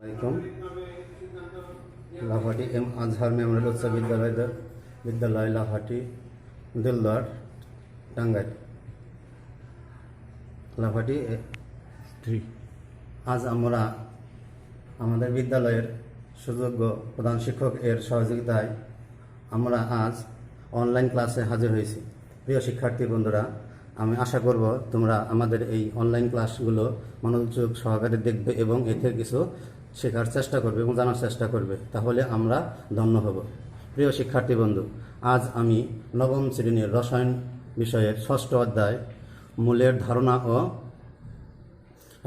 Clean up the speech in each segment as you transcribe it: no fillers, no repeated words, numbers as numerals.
আসসালামাইকুম। লাফাটি এম আজহার মেমোরিয়াল উচ্চ বিদ্যালয় লাফাটি দিলদার টাঙ্গাইল। লাফাটি 3। আজ আমরা আমাদের বিদ্যালয়ের সুযোগ্য প্রধান শিক্ষক এর সহযোগিতায় আমরা আজ অনলাইন ক্লাসে হাজির হয়েছি। প্রিয় শিক্ষার্থী বন্ধুরা, আমি আশা করব তোমরা আমাদের এই অনলাইন ক্লাসগুলো মনোযোগ সহকারে দেখবে এবং এতে কিছু শেখার চেষ্টা করবে এবং জানার চেষ্টা করবে, তাহলে আমরা ধন্য হব। প্রিয় শিক্ষার্থী বন্ধু, আজ আমি নবম শ্রেণীর রসায়ন বিষয়ের 6ষ্ঠ অধ্যায় মূলের ধারণা ও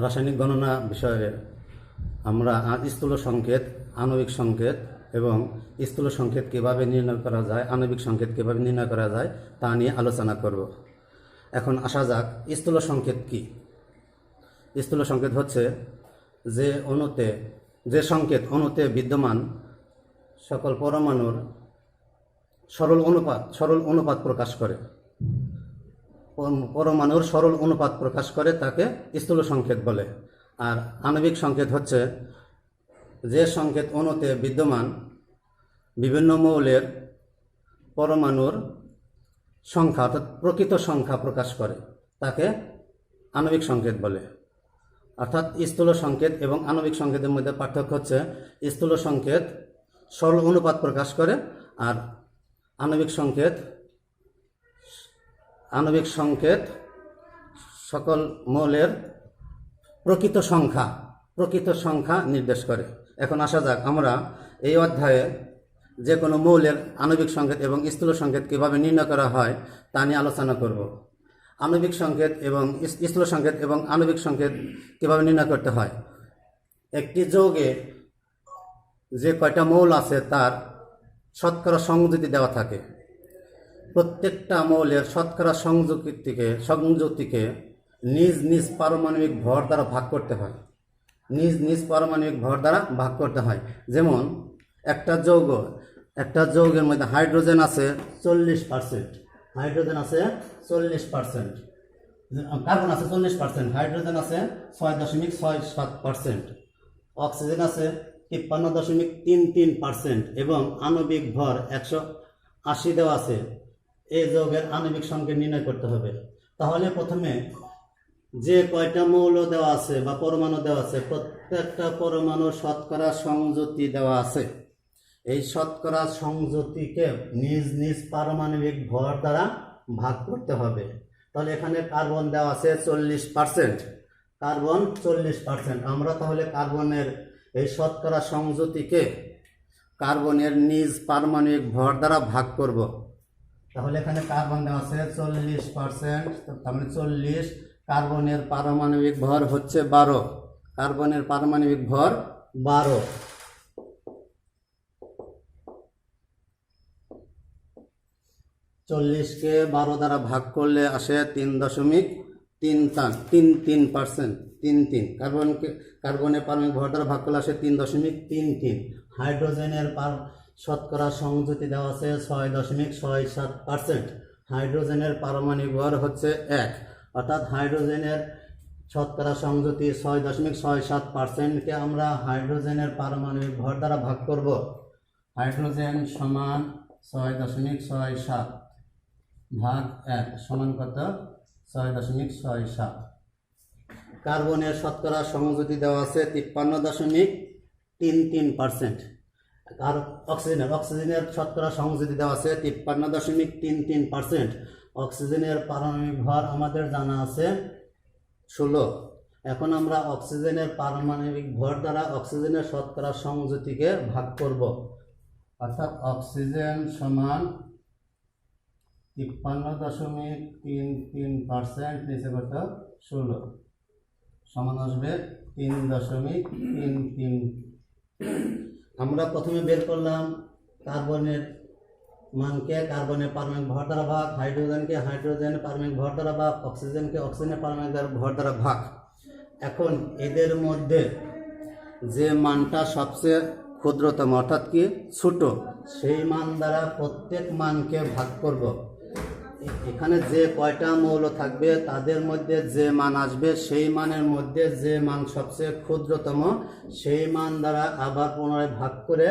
রাসায়নিক গণনা বিষয়ে আমরা স্থূল সংকেত, আণবিক সংকেত এবং স্থূল সংকেত কীভাবে নির্ণয় করা যায়, আণবিক সংকেত কীভাবে নির্ণয় করা যায় তা নিয়ে আলোচনা করব। এখন আসা যাক, স্থূল সংকেত কি? স্থূল সংকেত হচ্ছে যে সংকেত অণুতে বিদ্যমান সকল পরমাণুর সরল অনুপাত প্রকাশ করে, পরমাণুর সরল অনুপাত প্রকাশ করে তাকে স্থূল সংকেত বলে। আর আণবিক সংকেত হচ্ছে যে সংকেত অণুতে বিদ্যমান বিভিন্ন মৌলের পরমাণুর সংখ্যা অর্থাৎ প্রকৃত সংখ্যা প্রকাশ করে তাকে আণবিক সংকেত বলে। অর্থাৎ স্থূল সংকেত এবং আণবিক সংকেতের মধ্যে পার্থক্য হচ্ছে স্থূল সংকেত সরল অনুপাত প্রকাশ করে আর আণবিক সংকেত সকল মৌলের প্রকৃত সংখ্যা নির্দেশ করে। এখন আসা যাক, আমরা এই অধ্যায়ে যে কোনো মৌলের আণবিক সংকেত এবং স্থূল সংকেত কীভাবে নির্ণয় করা হয় তা নিয়ে আলোচনা করব। আণবিক সংকেত এবং স্থূল সংকেত এবং আণবিক সংকেত কীভাবে নির্ণয় করতে হয়। একটি যৌগে যে কয়টা মৌল আছে তার শতকরা সংযুতি দেওয়া থাকে। প্রত্যেকটা মৌলের শতকরা সংযুতিকে নিজ নিজ পারমাণবিক ভর দ্বারা ভাগ করতে হয়। যেমন একটা যৌগের মধ্যে হাইড্রোজেন আছে 40%, কার্বন আছে 40%, হাইড্রোজেন আছে 6.67%, অক্সিজেন আছে 53.33% এবং আণবিক ভর 180 দেওয়া আছে। এই যৌগের আণবিক সংকেত নির্ণয় করতে হবে। তাহলে প্রথমে যে কয়টা মৌল দেওয়া আছে বা পরমাণু দেওয়া আছে, প্রত্যেকটা পরমাণুর শতকরা সংযুতি দেওয়া আছে। এই শতকরা সংযুতিকে নিজ নিজ পারমাণবিক ভর দ্বারা ভাগ করতে হবে। তাহলে এখানে কার্বন দেওয়া আছে 40%, আমরা তাহলে কার্বনের এই শতকরা সংযুতিকে কার্বনের নিজ পারমাণবিক ভর দ্বারা ভাগ করব। তাহলে এখানে কার্বন দেওয়া আছে 40%, তার মানে 40, কার্বনের পারমাণবিক ভর হচ্ছে 12, 40কে 12 দ্বারা ভাগ করলে আসে 3.33%। কার্বনের পারমাণবিক ভর দ্বারা ভাগ করলে আসে 3.33। হাইড্রোজেনের শতকরা সংযুতি দেওয়া আছে 6.67%। হাইড্রোজেনের পারমাণবিক ভর হচ্ছে 1, অর্থাৎ হাইড্রোজেনের শতকরা সংযুতি 6.67%কে আমরা হাইড্রোজেনের পারমাণবিক ভর দ্বারা ভাগ করব। হাইড্রোজেন সমান 6.67 ভাগ 1 সমান কত? 6.67। কার্বনের শতকরা সংযুতি দেওয়া আছে 53.33%। আর অক্সিজেনের শতকরা সংযুতি দেওয়া আছে 53.33%। অক্সিজেনের পারমাণবিক ভর আমাদের জানা আছে 16। এখন আমরা অক্সিজেনের পারমাণবিক ভর দ্বারা অক্সিজেনের শতকরা সংযুতিকে ভাগ করব। অর্থাৎ অক্সিজেন সমান 53.33%, নিচে কত? 16 সমান আসবে 3.33। আমরা প্রথমে বের করলাম কার্বনের মানকে কার্বনের পারমাণবিক ভর দ্বারা ভাগ, হাইড্রোজেনকে হাইড্রোজেনের পারমাণবিক ভর দ্বারা ভাগ, অক্সিজেনকে অক্সিজেনের পারমাণবিক ভর দ্বারা ভাগ। এখন এদের মধ্যে যে মানটা সবচেয়ে ক্ষুদ্রতম অর্থাৎ কি ছোট, সেই মান দ্বারা প্রত্যেক মানকে ভাগ করব। এখানে যে কয়টা মৌল থাকবে তাদের মধ্যে যে মান আসবে সেই মানের মধ্যে যে মান সবচেয়ে ক্ষুদ্রতম সেই মান দ্বারা আবার পুনরায় ভাগ করে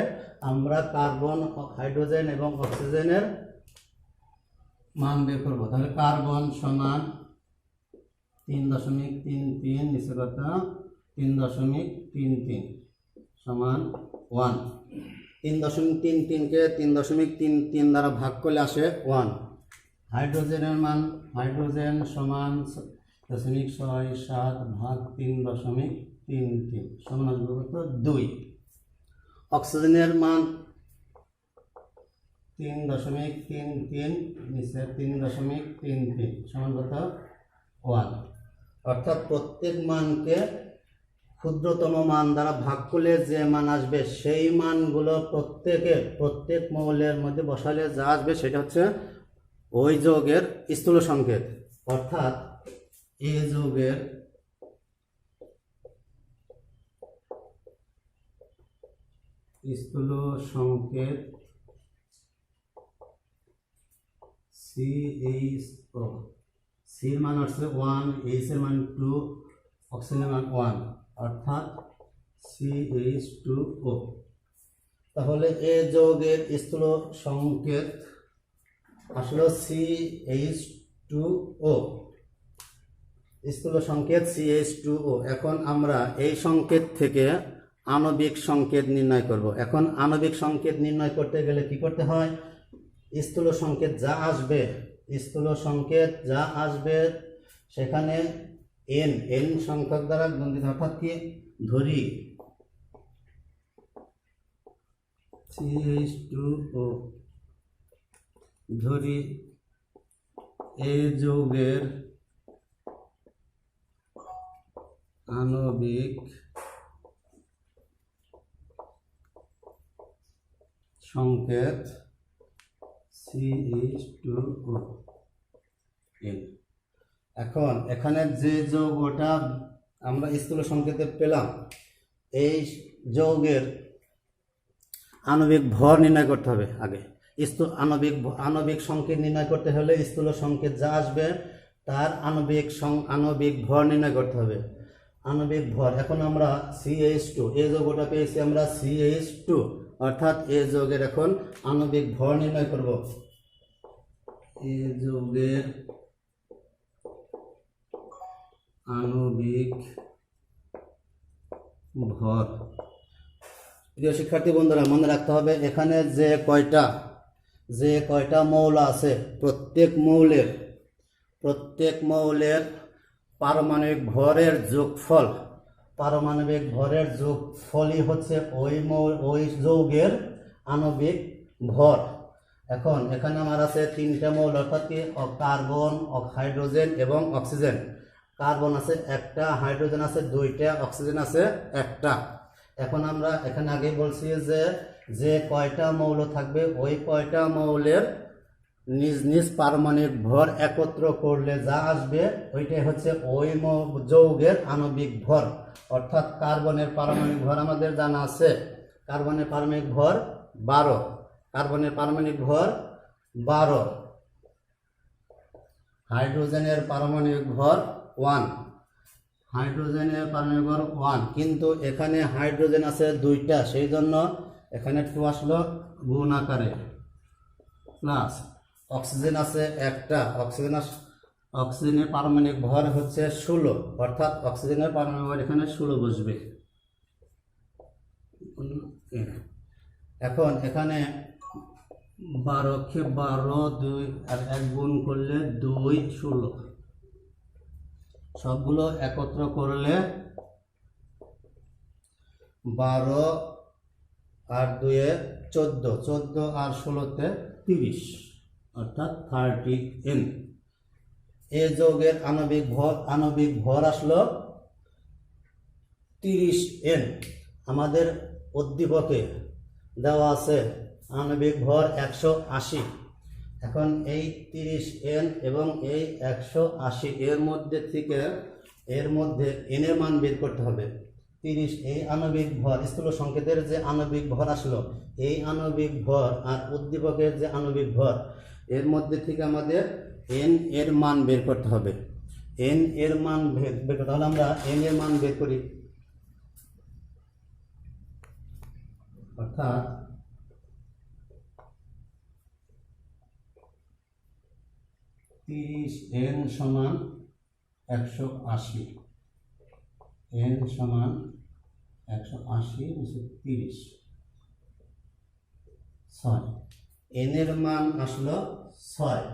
আমরা কার্বন, হাইড্রোজেন এবং অক্সিজেনের মান বের করব। তাহলে কার্বন সমান 3.33, নিচে কত 3.33 সমান 1। 3.33কে 3.33 দ্বারা ভাগ করলে আসে 1। হাইড্রোজেনের মান, হাইড্রোজেন সমান 0.67 ভাগ 3.33 সমান আসবে কত 2। অক্সিজেনের মান 3.33 নিচে 3.33 সমান কত 1। অর্থাৎ প্রত্যেক মানকে ক্ষুদ্রতম মান দ্বারা ভাগ করলে যে মান আসবে সেই মানগুলো প্রত্যেক মৌলের মধ্যে বসালে যা আসবে সেটা হচ্ছে ওই যৌগের স্থূল সংকেত। অর্থাৎ এ যৌগের স্থূল সংকেত CH4, সির মান হচ্ছে 1, এইচ এর মান 2, অক্সিজেনের মান 1, অর্থাৎ CH2O। তাহলে এ যৌগের স্থূল সংকেত আসলে CH2O, স্থূল সংকেত CH2O। এখন আমরা এই সংকেত থেকে আণবিক সংকেত নির্ণয় করব। এখন আণবিক সংকেত নির্ণয় করতে গেলে কি করতে হয়? স্থূল সংকেত যা আসবে, স্থূল সংকেত যা আসবে সেখানে n সংখ্যক দ্বারা গুণিত, অর্থাৎ কি ধরি CH2O, ধরি এই যৌগের আণবিক সংকেত CH2O। এখন এখানে যে যৌগটা আমরা স্থূল সংকেতে পেলাম, এই যৌগের আণবিক ভর নির্ণয় করতে হবে আগে। আণবিক সংকেত নির্ণয় করতে হলে স্থূল সংকেত যা আসবে তার আণবিক ভর নির্ণয় করতে হবে। আণবিক ভর, এখন আমরা CH2 এই যৌগটা পেয়েছি আমরা CH2, অর্থাৎ এই যৌগের এখন আণবিক ভর নির্ণয় করব। এই যৌগের আণবিক ভর। প্রিয় শিক্ষার্থী বন্ধুরা, মনে রাখতে হবে এখানে যে কয়টা মৌল আছে প্রত্যেক মৌলের পারমাণবিক ভরের যোগফলই হচ্ছে ওই যৌগের আণবিক ভর। এখন এখানে আমার আছে 3টা মৌল, অর্থাৎ কি কার্বন, হাইড্রোজেন এবং অক্সিজেন। কার্বন আছে 1টা, হাইড্রোজেন আছে 2টা, অক্সিজেন আছে 1টা। এখন আমরা এখানে আগে বলছি যে কয়টা মৌল থাকবে ওই কয়টা মৌলের নিজ নিজ পারমাণবিক ভর একত্র করলে যা আসবে ওইটাই হচ্ছে ওই যৌগের আণবিক ভর। অর্থাৎ কার্বনের পারমাণবিক ভর আমাদের জানা আছে, কার্বনের পারমাণবিক ভর 12, হাইড্রোজেনের পারমাণবিক ভর 1, কিন্তু এখানে হাইড্রোজেন আছে 2টা, সেই জন্য এখানে 2 আসলো গুণ আকারে, প্লাস অক্সিজেন আছে 1টা, অক্সিজেনের পারমাণবিক ভর হচ্ছে 16, অর্থাৎ অক্সিজেনের পারমাণবিক ভর এখানে 16 বসবে। এখন এখানে 12কে 12, 2 আর 1 গুণ করলে 2, 16, সবগুলো একত্র করলে 12 আর 2 14, 14 আর 16তে 30, অর্থাৎ 30N। এই যৌগের আণবিক ভর আসলো 30N। আমাদের উদ্দীপকে দেওয়া আছে আণবিক ভর 180। এখন এই 30N এবং এই 180 এর মধ্যে N এর মান বের করতে হবে। 30 এই আণবিক ভর, স্থূল সংকেতের যে আণবিক ভর আসলো, এই আণবিক ভর আর উদ্দীপকের যে আণবিক ভর, এর মধ্যে থেকে আমাদের এন এর মান বের করতে হবে। এন এর মান বের করতে হলে আমরা এন এর মান বের করি, অর্থাৎ 30n সমান 180, n সমান 180 30 6, n এর মান আসলো 6।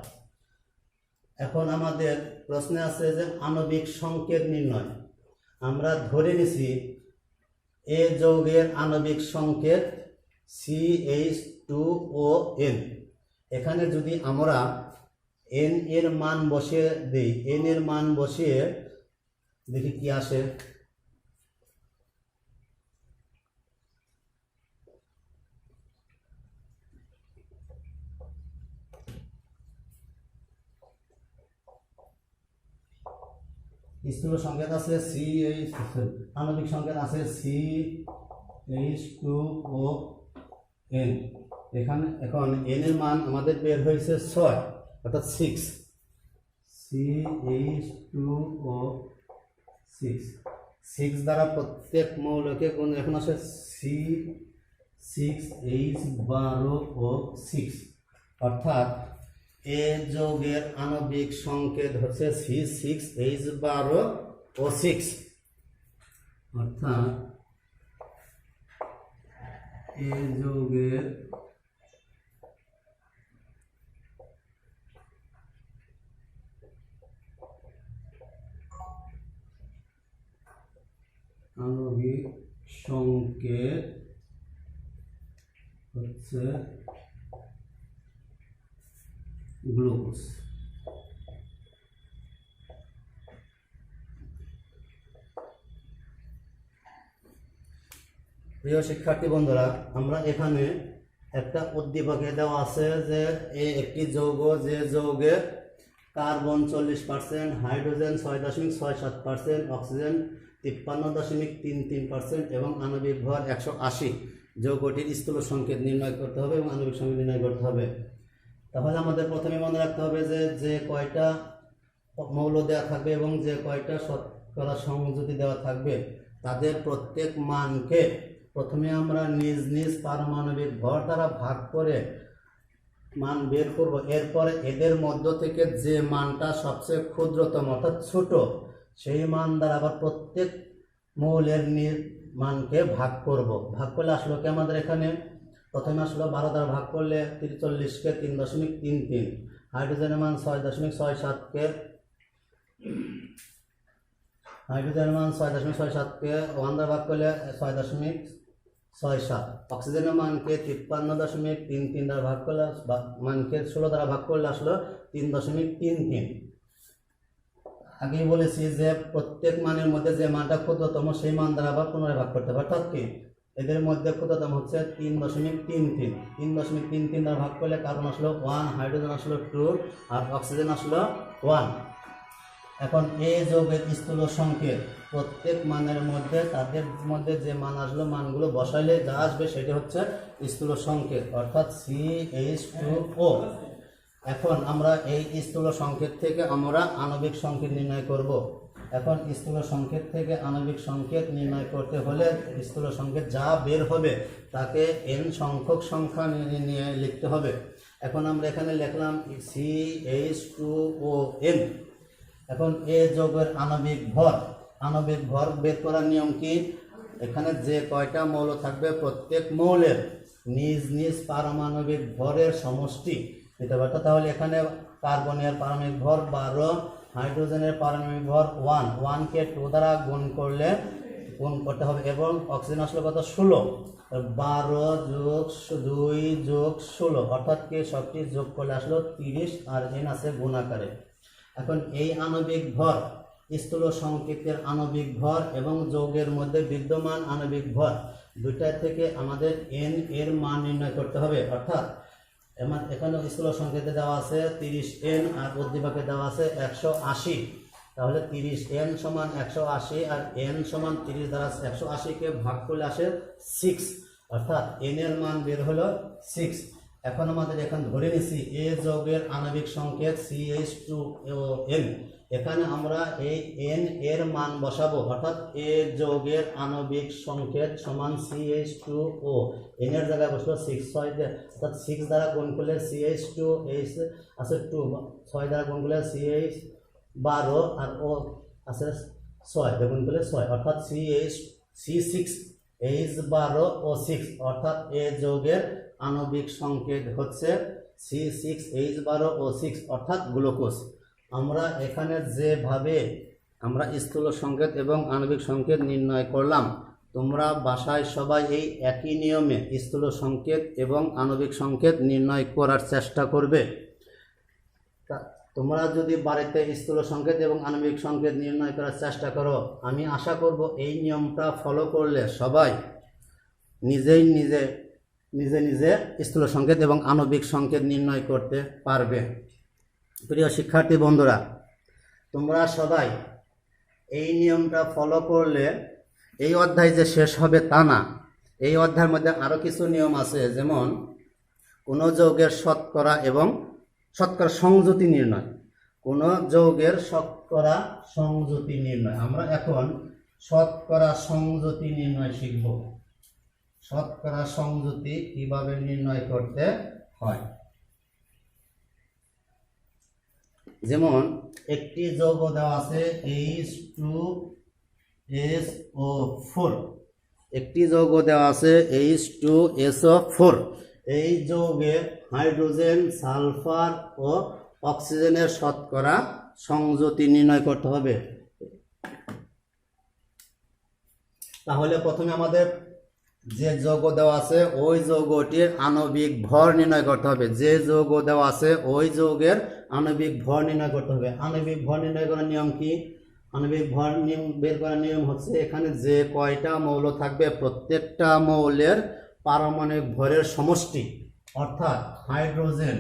এখন আমাদের প্রশ্নে আছে যে আণবিক সংকেত নির্ণয়। আমরা ধরে নিছি এ যৌগের আণবিক সংকেত CH2ON। এখানে যদি আমরা n এর মান বসিয়ে দিই, n এর মান বসিয়ে দেখি কি আসে। স্থূল সংকেত আছে আণবিক সংকেত আছে CH2ON। এখানে এখন n এর মান আমাদের বের হয়েছে 6, অর্থাৎ 6, CH2O6। 6 দ্বারা প্রত্যেক মৌলকে গুণ, এখন আসে C6H12O6, অর্থাৎ এ যৌগের আণবিক সংকেত হচ্ছে C6H12O6, অর্থাৎ এ যৌগের আণবিক সংকেত হচ্ছে গ্লুকোজ। প্রিয় শিক্ষার্থী বন্ধুরা, আমরা এখানে একটা উদ্দীপকে দেওয়া আছে যে একটি যৌগ, যে যৌগে কার্বন 40%, হাইড্রোজেন 6.67%, অক্সিজেন 53.33% এবং আণবিক ভর 180, যৌগটির স্থূল সংকেত নির্ণয় করতে হবে এবং আণবিক সংকেত নির্ণয় করতে হবে। তাহলে আমাদের প্রথমে মনে রাখতে হবে যে কয়টা মৌল দেওয়া থাকবে এবং যে কয়টা শতকরা সংযুতি দেওয়া থাকবে, তাদের প্রত্যেক মানকে প্রথমে আমরা নিজ নিজ পারমাণবিক ভর দ্বারা ভাগ করে মান বের করব। এরপরে এদের মধ্য থেকে যে মানটা সবচেয়ে ক্ষুদ্রতম অর্থাৎ ছোট, সেই মান দ্বারা আবার প্রত্যেক মৌলের মানকে ভাগ করব। ভাগ করলে আসলো কি আমাদের এখানে প্রথমে আসলো 12 দ্বারা ভাগ করলে 43কে 3.33, হাইড্রোজেনের মান 6.67কে হাইড্রোজেনের মান 6.67কে 1 দ্বারা ভাগ করলে 6.67, অক্সিজেনের মানকে 53.33 দ্বারা ভাগ করলে মানকে 16 দ্বারা ভাগ করলে আসলো 3.33। আগেই বলেছি যে প্রত্যেক মানের মধ্যে যে মানটা ক্ষুদ্রতম সেই মান দ্বারা আবার পুনরায় ভাগ করতে হবে, অর্থাৎ কি এদের মধ্যে ক্ষুদ্রতম হচ্ছে 3.33, 3.33 দ্বারা ভাগ করলে কার্বন আসলো 1, হাইড্রোজেন আসলো 2 আর অক্সিজেন আসলো 1। এখন এই যৌগের স্থূল সংকেত প্রত্যেক মানের মধ্যে তাদের মধ্যে যে মান আসলো মানগুলো বসাইলে যা আসবে সেটা হচ্ছে স্থূল সংকেত, অর্থাৎ CH2O। এখন আমরা এই স্থূল সংকেত থেকে আমরা আণবিক সংকেত নির্ণয় করব। এখন স্থূল সংকেত থেকে আণবিক সংকেত নির্ণয় করতে হলে স্থূল সংকেত যা বের হবে তাকে n সংখ্যক সংখ্যা নিয়ে লিখতে হবে। এখন আমরা এখানে লিখলাম CH2ON। এখন এই যৌগের আণবিক ভর বের করার নিয়ম কি? এখানে যে কয়টা মৌল থাকবে প্রত্যেক মৌলের নিজ নিজ পারমাণবিক ভরের সমষ্টি নিতে পারত। তাহলে এখানে কার্বনের পারমাণবিক ভর 12, হাইড্রোজেনের পারমাণবিক ভর 1 কে 2 দ্বারা গুণ করতে হবে এবং অক্সিজেন আসলে কত 16, 12 যোগ 2 যোগ 16 অর্থাৎ কি সবটি যোগ করলে আসলো 30 আর n আছে গুণ আকারে। এখন এই আণবিক ভর স্থূল সংকেতের আণবিক ভর এবং যৌগের মধ্যে বিদ্যমান আণবিক ভর দুইটা থেকে আমাদের n এর মান নির্ণয় করতে হবে। অর্থাৎ এখানে স্থূল সংকেতে দেওয়া আছে 30n আর উদ্দীপকে দেওয়া আছে 180। তাহলে 30n সমান 180 আর n সমান 30 দ্বারা 180কে ভাগ করলে আসে 6, অর্থাৎ n এর মান বের হলো 6। এখন আমাদের এখানে ধরে নিছি এ যৌগের আণবিক সংকেত CH2n। এখানে আমরা এই n এর মান বসাবো, অর্থাৎ এ যৌগের আণবিক সংকেত সমান CH2O, n এর জায়গায় বসলো 6, 6 অর্থাৎ 6 দ্বারা গুণ করলে CH2H আছে 2, 6 দ্বারা গুণ করলে CH 12 আর O আছে 6 গুণ করলে 6, অর্থাৎ C6H12O6, অর্থাৎ এ যৌগের আণবিক সংকেত হচ্ছে C6H12O6 অর্থাৎ গ্লুকোজ। আমরা এখানে যেভাবে আমরা স্থূল সংকেত এবং আণবিক সংকেত নির্ণয় করলাম, তোমরা বাসায় সবাই এই একই নিয়মে স্থূল সংকেত এবং আণবিক সংকেত নির্ণয় করার চেষ্টা করবে। তোমরা যদি বাড়িতে স্থূল সংকেত এবং আণবিক সংকেত নির্ণয় করার চেষ্টা করো, আমি আশা করব এই নিয়মটা ফলো করলে সবাই নিজে নিজে স্থূল সংকেত এবং আণবিক সংকেত নির্ণয় করতে পারবে। প্রিয় শিক্ষার্থী বন্ধুরা, তোমরা সবাই এই নিয়মটা ফলো করলে এই অধ্যায় যে শেষ হবে তা না। এই অধ্যায়ের মধ্যে আরও কিছু নিয়ম আছে, যেমন কোনো যৌগের শতকরা এবং শতকরা সংযুতি নির্ণয়। কোনো যৌগের শতকরা সংযুতি নির্ণয়, আমরা এখন শতকরা সংযুতি নির্ণয় শিখব। শতকরা সংযুতি কিভাবে নির্ণয় করতে হয়। যেমন একটি যৌগ দেওয়া আছে H2SO4, একটি যৌগ দেওয়া আছে H2SO4। এই যৌগে হাইড্রোজেন, সালফার ও অক্সিজেনের শতকরা সংযুতি নির্ণয় করতে হবে। তাহলে প্রথমে আমাদের যে যৌগ দেওয়া আছে ওই যৌগটির আণবিক ভর নির্ণয় করতে হবে। যে যৌগ দেওয়া আছে ওই যৌগের আণবিক ভর নির্ণয় করতে হবে। আণবিক ভর নির্ণয় করার নিয়ম কি? আণবিক ভর নিয়ম বের করার নিয়ম হচ্ছে, এখানে যে কয়টা মৌল থাকবে প্রত্যেকটা মৌলের পারমাণবিক ভরের সমষ্টি, অর্থাৎ হাইড্রোজেন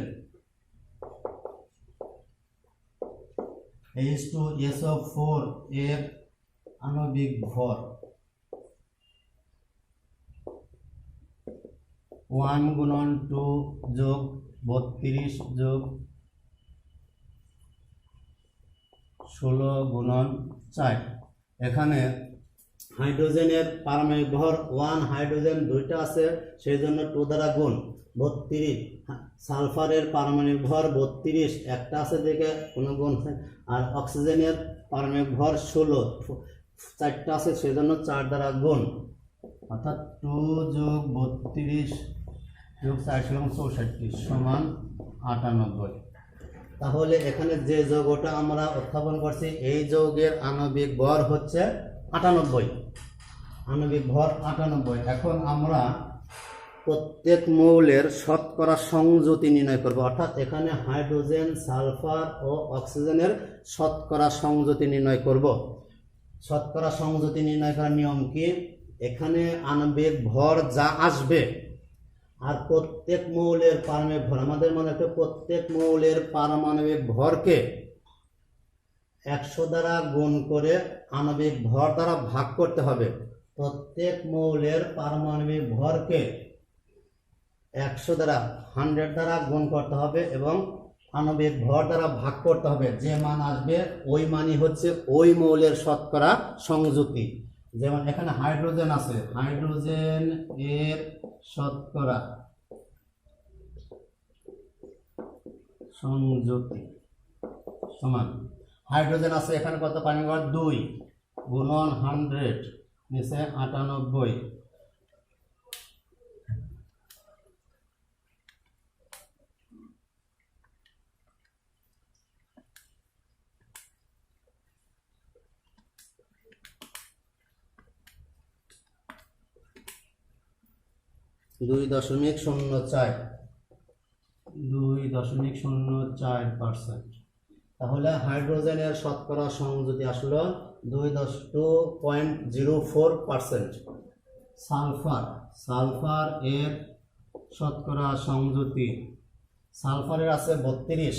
H2SO4 এর আণবিক ভর 1 গুণন 2 যোগ 32 যোগ 16 গুণন 4। এখানে হাইড্রোজেনের পারমাণবিক ভর 1, হাইড্রোজেন দুইটা আছে সেই জন্য 2 দ্বারা গুণ 32। সালফারের পারমাণবিক ভর 32, একটা আছে দেখে কোনো গুণ, আর অক্সিজেনের পারমাণবিক ভর 16, 4টা আছে সেই জন্য 4 দ্বারা গুণ, অর্থাৎ 2 যোগ 32 যোগ 4 64 সমান 98। তাহলে এখানে যে যৌগটা আমরা উত্থাপন করছি এই যৌগের আণবিক ভর হচ্ছে 98, আণবিক ভর 98। এখন আমরা প্রত্যেক মৌলের শতকরা সংযুতি নির্ণয় করব, অর্থাৎ এখানে হাইড্রোজেন, সালফার ও অক্সিজেনের শতকরা সংযুতি নির্ণয় করব। শতকরা সংযুতি নির্ণয় করার নিয়ম কি? এখানে আণবিক ভর যা আসবে আর প্রত্যেক মৌলের পারমাণবিক ভর, আমাদের মনে রাখতে প্রত্যেক মৌলের পারমাণবিক ভরকে 100 দ্বারা গুণ করে আণবিক ভর দ্বারা ভাগ করতে হবে। প্রত্যেক মৌলের পারমাণবিক ভরকে 100 দ্বারা 100 দ্বারা গুণ করতে হবে এবং আণবিক ভর দ্বারা ভাগ করতে হবে। যে মান আসবে ওই মানই হচ্ছে ওই মৌলের শতকরা সংযুতি। যেমন এখানে হাইড্রোজেন আছে, হাইড্রোজেন এর শতকরা সংযুতি সমান, হাইড্রোজেন আছে এখানে কত? পানি ভর 2 গুণন 100 নিচে 98। দুই 2.04%। তাহলে হাইড্রোজেনের শতকরা সংযুতি আসলো 2.04%। সালফার এর শতকরা সংযুতি, সালফারের আছে 32,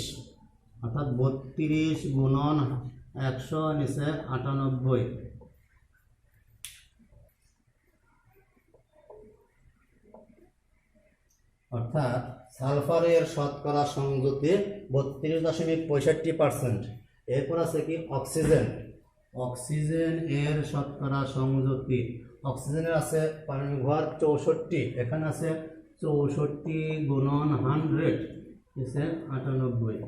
অর্থাৎ 32 গুণন 100 নিচে 98। অর্থাৎ সালফারের শতকরা সংযুতি 32.65%। এরপর আছে কি অক্সিজেন, অক্সিজেন এর শতকরা সংযুতি, অক্সিজেনের আছে পারমাণবিক ভর 64, এখানে আছে 64 গুণন 100 আছে 98।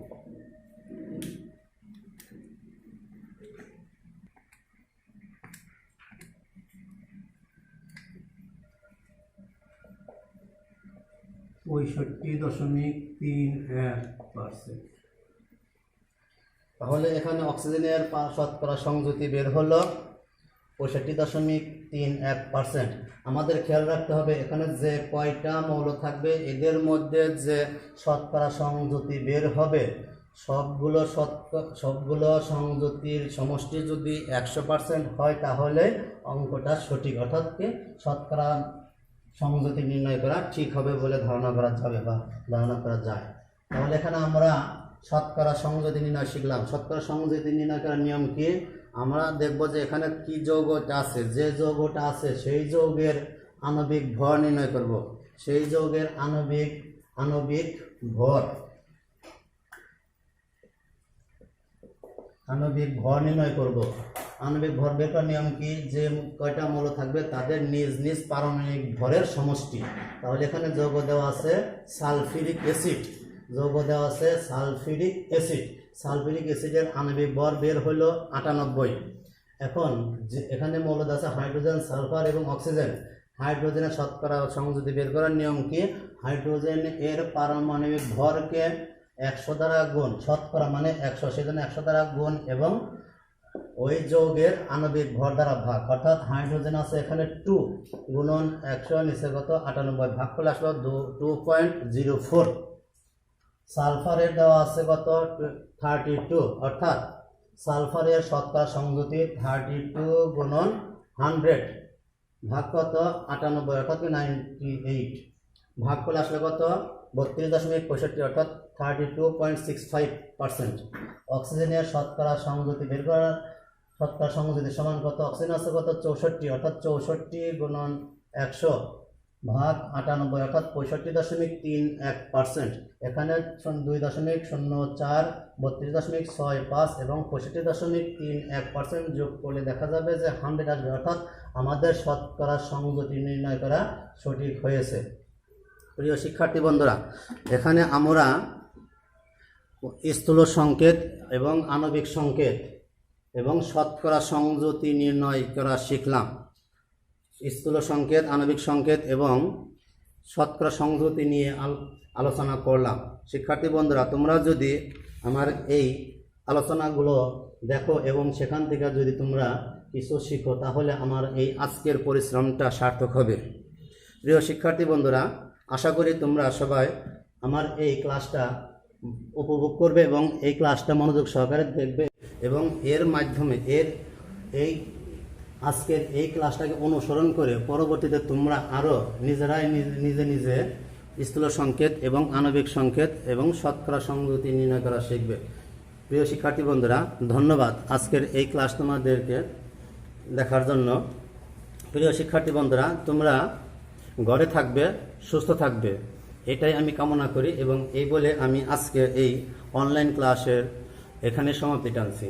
তাহলে এখানে অক্সিজেনের শতকরা সংযুতি বের হলো 65.31%। আমাদের খেয়াল রাখতে হবে এখানে যে কয়টা মৌল থাকবে এদের মধ্যে যে শতকরা সংযুতি বের হবে সবগুলো সংযুতির সমষ্টি যদি 100% হয় তাহলে অঙ্কটা সঠিক, অর্থাৎ কি শতকরা সংযুতি নির্ণয় করা ঠিক হবে বলে ধারণা করা যাবে বা ধারণা করা যায়। তাহলে এখানে আমরা শতকরা সংযুতি নির্ণয় শিখলাম। শতকরা সংযুতি নির্ণয় করার নিয়ম কি? আমরা দেখব যে এখানে কি যৌগটা আছে, যে যৌগটা আছে সেই যৌগের আণবিক ভর নির্ণয় করব। সেই যৌগের আণবিক ভর নির্ণয় করব। আণবিক ভর বের করার নিয়ম কি? যে কয়টা মৌল থাকবে তাদের নিজ নিজ পারমাণবিক ভরের সমষ্টি। তাহলে এখানে যৌগ দেওয়া আছে সালফিউরিক অ্যাসিড, যৌগ দেওয়া আছে সালফিউরিক অ্যাসিড। সালফিউরিক অ্যাসিডের আণবিক ভর বের হলো 98। এখন যে এখানে মৌল আছে হাইড্রোজেন, সালফার এবং অক্সিজেন। হাইড্রোজেনের শতকরা সংযুতি বের করার নিয়ম কি? হাইড্রোজেন এর পারমাণবিক ভরকে 100 দ্বারা গুণ, শতকরা মানে 100, সেজন্য 100 দ্বারা গুণ এবং ওই যৌগের আণবিক ভর দ্বারা ভাগ, অর্থাৎ হাইড্রোজেন আছে এখানে 2 গুণন 100 নিচে কত 98, ভাগ করলে আসলো 2.04। সালফারের দেওয়া আছে কত 32, অর্থাৎ সালফারের শতকরা সংযুতি 32 গুণন 100 ভাগ কত 98, অর্থাৎ 98, ভাগ করলে আসলে কত 32.65, অর্থাৎ 32.65%। অক্সিজেনের শতকরা সংযুতি বের করার শতকরা সংযুতি সমান কত? অক্সিজেন আছে কত 64, অর্থাৎ 64 গুণন 100 ভাগ 98, অর্থাৎ 65.31%। এখানে 2.04, 32.65 এবং 65.31% যোগ করলে দেখা যাবে যে 100 আসবে, অর্থাৎ আমাদের শতকরা সংযুতি নির্ণয় করা সঠিক হয়েছে। প্রিয় শিক্ষার্থী বন্ধুরা, এখানে আমরা স্থূল সংকেত এবং আণবিক সংকেত এবং শতকরা সংযুতি নির্ণয় করা শিখলাম। স্থূল সংকেত, আণবিক সংকেত এবং শতকরা সংযুতি নিয়ে আলোচনা করলাম। শিক্ষার্থী বন্ধুরা, তোমরা যদি আমার এই আলোচনাগুলো দেখো এবং সেখান থেকে যদি তোমরা কিছু শিখো তাহলে আমার এই আজকের পরিশ্রমটা সার্থক হবে। প্রিয় শিক্ষার্থী বন্ধুরা, আশা করি তোমরা সবাই আমার এই ক্লাসটা উপভোগ করবে এবং এই ক্লাসটা মনোযোগ সহকারে দেখবে এবং এর মাধ্যমে আজকের এই ক্লাসটাকে অনুসরণ করে পরবর্তীতে তোমরা আরও নিজেরাই নিজে স্থূল সংকেত এবং আণবিক সংকেত এবং শতকরা সংযুতি নির্ণয় করা শিখবে। প্রিয় শিক্ষার্থী বন্ধুরা, ধন্যবাদ আজকের এই ক্লাস তোমাদেরকে দেখার জন্য। প্রিয় শিক্ষার্থী বন্ধুরা, তোমরা ঘরে থাকবে, সুস্থ থাকবে, এটাই আমি কামনা করি এবং এই বলে আমি আজকে এই অনলাইন ক্লাসের এখানে সমাপ্তি টানছি।